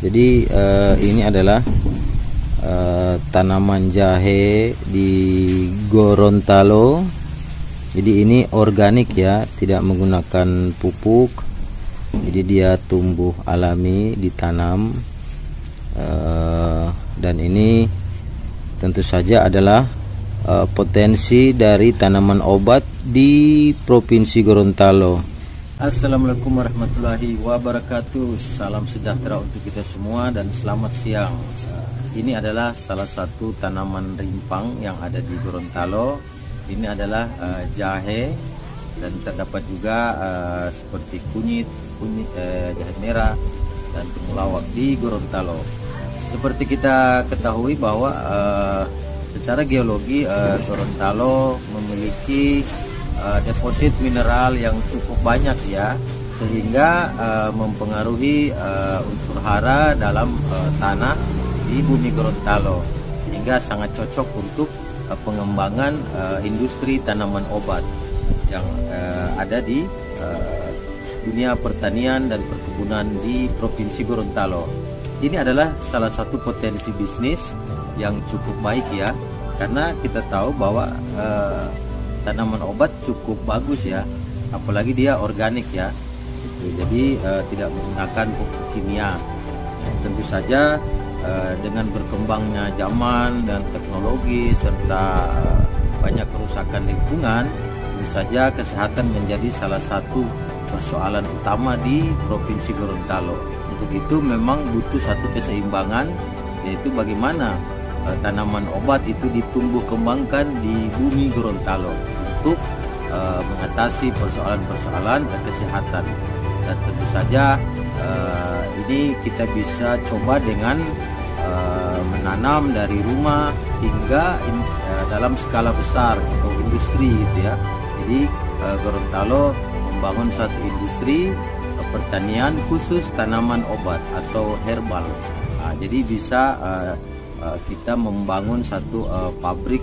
Jadi ini adalah tanaman jahe di Gorontalo. Jadi ini organik ya, tidak menggunakan pupuk. Jadi dia tumbuh alami, ditanam, dan ini tentu saja adalah potensi dari tanaman obat di Provinsi Gorontalo. Assalamualaikum warahmatullahi wabarakatuh. Salam sejahtera untuk kita semua dan selamat siang. Ini adalah salah satu tanaman rimpang yang ada di Gorontalo. Ini adalah jahe, dan terdapat juga seperti kunyit jahe merah dan temulawak di Gorontalo. Seperti kita ketahui bahwa secara geologi Gorontalo memiliki deposit mineral yang cukup banyak ya, sehingga mempengaruhi unsur hara dalam tanah di bumi Gorontalo, sehingga sangat cocok untuk pengembangan industri tanaman obat yang ada di dunia pertanian dan perkebunan di Provinsi Gorontalo. Ini adalah salah satu potensi bisnis yang cukup baik ya, karena kita tahu bahwa tanaman obat cukup bagus ya, apalagi dia organik ya. Jadi tidak menggunakan pupuk kimia. Tentu saja dengan berkembangnya zaman dan teknologi serta banyak kerusakan lingkungan, tentu saja kesehatan menjadi salah satu persoalan utama di Provinsi Gorontalo. Untuk itu memang butuh satu keseimbangan, yaitu bagaimana tanaman obat itu ditumbuh kembangkan di bumi Gorontalo untuk mengatasi persoalan-persoalan kesehatan. Dan tentu saja ini kita bisa coba dengan menanam dari rumah hingga dalam skala besar atau industri gitu ya. Jadi Gorontalo membangun satu industri pertanian khusus tanaman obat atau herbal. Jadi bisa kita membangun satu pabrik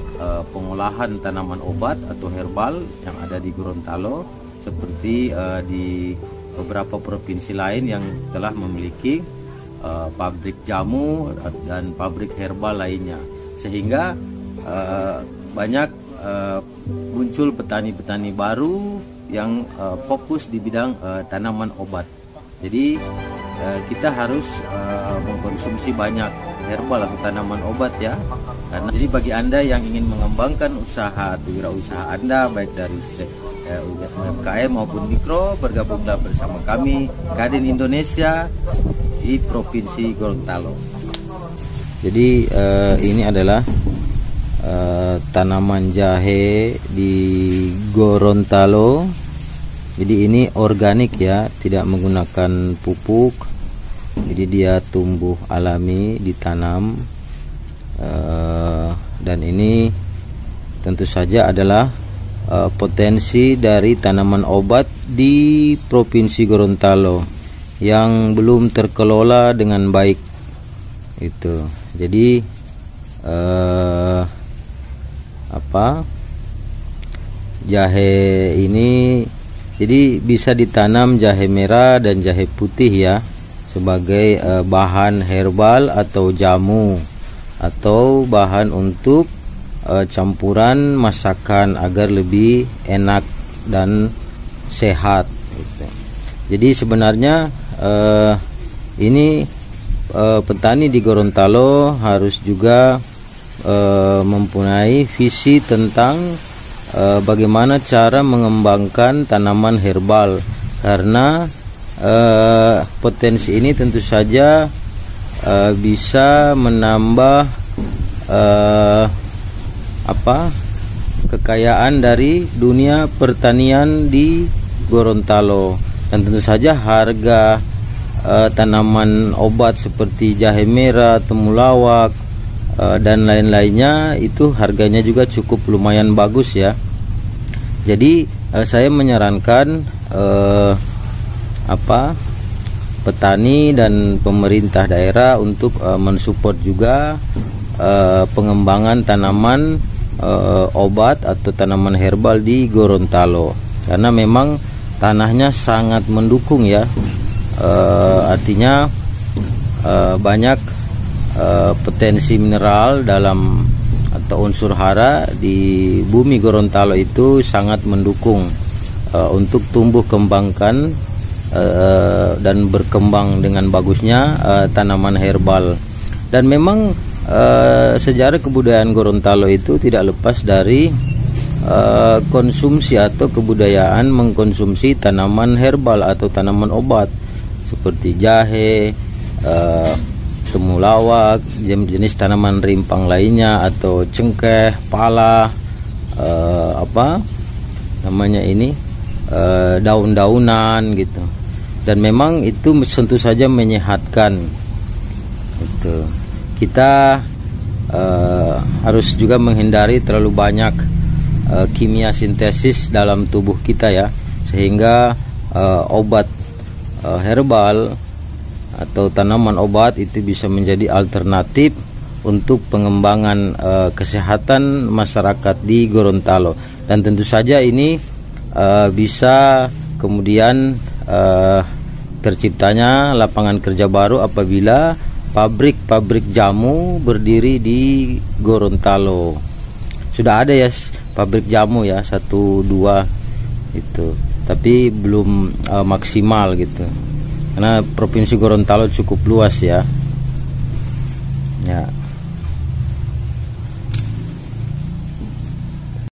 pengolahan tanaman obat atau herbal yang ada di Gorontalo, seperti di beberapa provinsi lain yang telah memiliki pabrik jamu dan pabrik herbal lainnya, sehingga banyak muncul petani-petani baru yang fokus di bidang tanaman obat. Jadi kita harus mengkonsumsi banyak herbal atau tanaman obat ya. Karena jadi bagi Anda yang ingin mengembangkan usaha atau wirausaha Anda, baik dari UMKM maupun mikro, bergabunglah bersama kami Kadin Indonesia di Provinsi Gorontalo. Jadi ini adalah tanaman jahe di Gorontalo. Jadi ini organik ya, tidak menggunakan pupuk. Jadi dia tumbuh alami, ditanam, dan ini tentu saja adalah potensi dari tanaman obat di Provinsi Gorontalo yang belum terkelola dengan baik. Itu. Jadi jahe ini jadi bisa ditanam jahe merah dan jahe putih ya, sebagai bahan herbal atau jamu, atau bahan untuk campuran masakan agar lebih enak dan sehat gitu. Jadi sebenarnya ini petani di Gorontalo harus juga mempunyai visi tentang bagaimana cara mengembangkan tanaman herbal, karena potensi ini tentu saja bisa menambah kekayaan dari dunia pertanian di Gorontalo. Dan tentu saja harga tanaman obat seperti jahe merah, temulawak, dan lain-lainnya itu harganya juga cukup lumayan bagus ya. Jadi saya menyarankan petani dan pemerintah daerah untuk mensupport juga pengembangan tanaman obat atau tanaman herbal di Gorontalo, karena memang tanahnya sangat mendukung ya. Artinya banyak potensi mineral dalam atau unsur hara di bumi Gorontalo itu sangat mendukung untuk tumbuh kembangkan dan berkembang dengan bagusnya tanaman herbal. Dan memang sejarah kebudayaan Gorontalo itu tidak lepas dari konsumsi atau kebudayaan mengkonsumsi tanaman herbal atau tanaman obat seperti jahe, temulawak, jenis tanaman rimpang lainnya, atau cengkeh, pala, daun-daunan gitu. Dan memang itu tentu saja menyehatkan. Itu kita harus juga menghindari terlalu banyak kimia sintesis dalam tubuh kita ya, sehingga obat herbal atau tanaman obat itu bisa menjadi alternatif untuk pengembangan kesehatan masyarakat di Gorontalo. Dan tentu saja ini bisa kemudian terciptanya lapangan kerja baru apabila pabrik-pabrik jamu berdiri di Gorontalo. Sudah ada ya pabrik jamu ya, 1-2 itu, tapi belum maksimal gitu, karena Provinsi Gorontalo cukup luas ya.